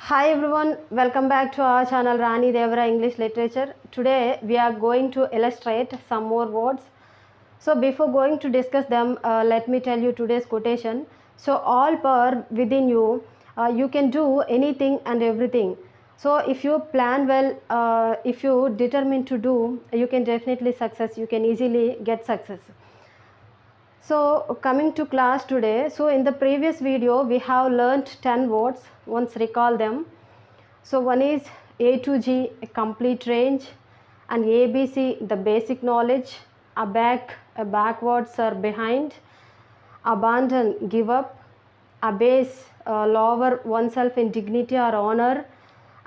Hi everyone, welcome back to our channel Rani Devara English Literature. Today we are going to illustrate some more words. So before going to discuss them, let me tell you today's quotation. So all power within you, you can do anything and everything. So if you plan well, if you determine to do, you can definitely success. You can easily get success. So coming to class today, so in the previous video we have learnt 10 words. Once recall them. So one is A to G, a complete range, and ABC, the basic knowledge, a backwards or behind, abandon, give up, abase, lower oneself in dignity or honor,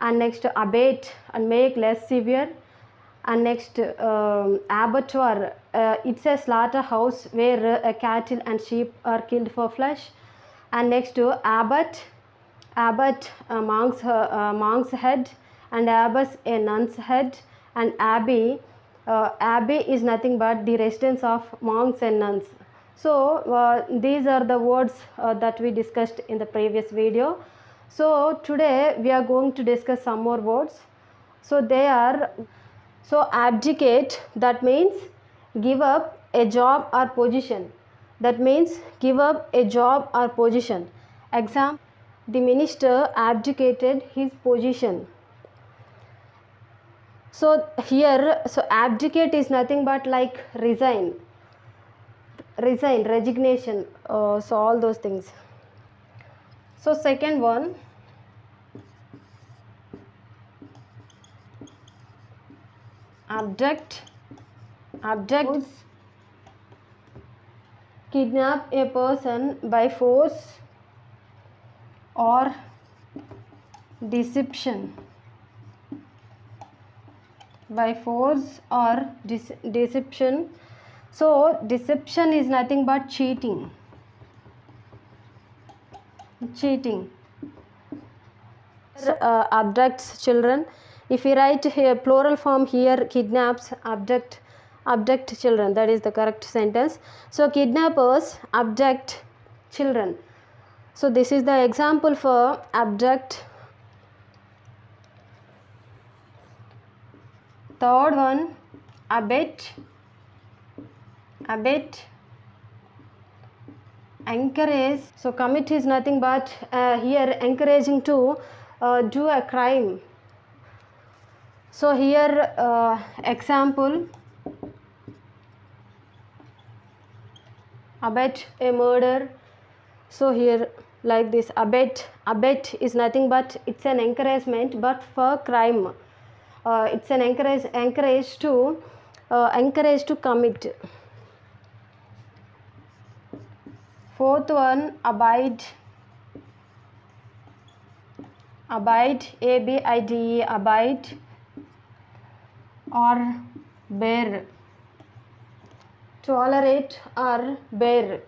and next abate and make less severe, and next abattoir, it's a slaughterhouse where cattle and sheep are killed for flesh, and next abbot a monk's head, and abbess a nun's head, and abbey is nothing but the residence of monks and nuns. So these are the words that we discussed in the previous video. So today we are going to discuss some more words. So they are, so abdicate, that means give up a job or position. That means give up a job or position. Example, the minister abdicated his position. So here, so abdicate is nothing but like resign, resignation, so all those things. So second one, abduct, kidnap a person by force or deception, by force or deception. So deception is nothing but cheating. Abducts children. If we write here plural form here, kidnaps, abduct children, that is the correct sentence. So kidnappers abduct children. So this is the example for abduct. Third one, abet, encourage. So commit is nothing but here encouraging to do a crime. So here example, abet a murder. So here like this, abet is nothing but it's an encouragement but for crime. It's an encourage to commit. Fourth one, abide, abide, abide, or bear, tolerate or bear.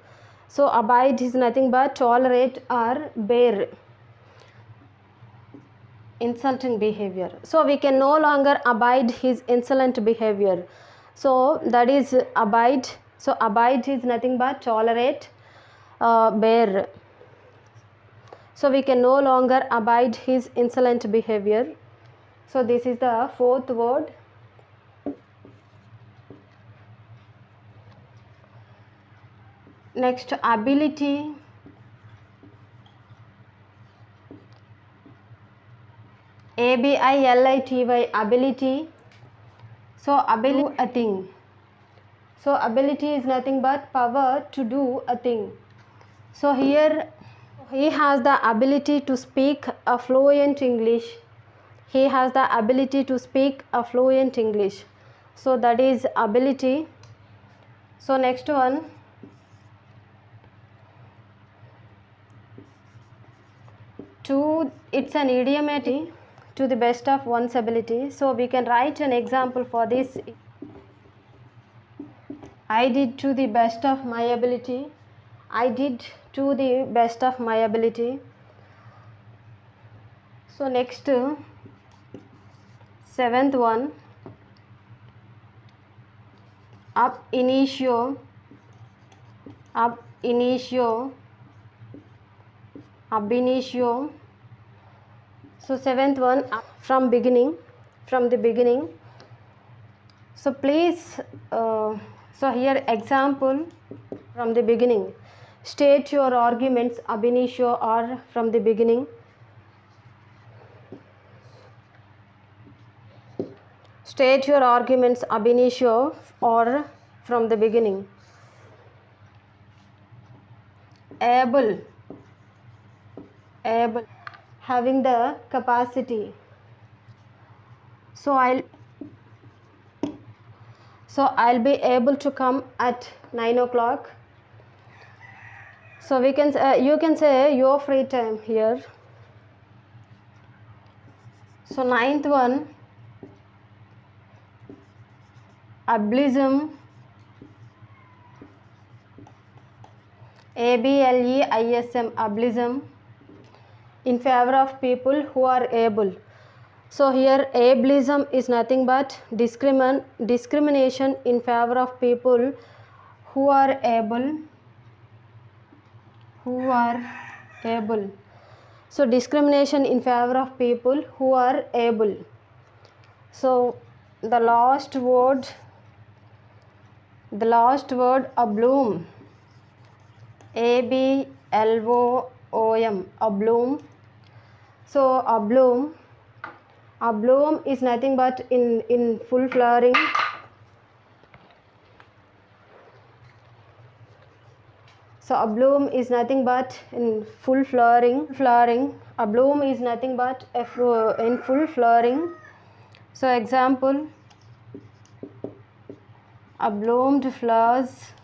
So abide is nothing but tolerate or bear insulting behavior. So we can no longer abide his insolent behavior. So that is abide. So abide is nothing but tolerate, bear. So we can no longer abide his insolent behavior. So this is the fourth word. Next, ability, ability, ability. So ability, a thing. So ability is nothing but power to do a thing. So here he has the ability to speak a fluent English. He has the ability to speak a fluent English. So that is ability. So next one, to, it's an idiomatic, to the best of one's ability. So we can write an example for this. I did to the best of my ability. I did to the best of my ability. So next, seventh one, ab initio, ab initio. So seventh one, from beginning, from the beginning. So please, so here example from the beginning. State your arguments ab initio or from the beginning. State your arguments ab initio or from the beginning. Able, having the capacity. So I'll be able to come at 9 o'clock. So we can you can say your free time here. So ninth one, ableism, ableism, ableism, in favor of people who are able. So here ableism is nothing but discrimination in favor of people who are able, So discrimination in favor of people who are able. So the last word, abloom, abloom, abloom. So abloom is nothing but in full flowering. So abloom is nothing but in full flowering. Abloom is nothing but in full flowering. So example, abloomed flowers,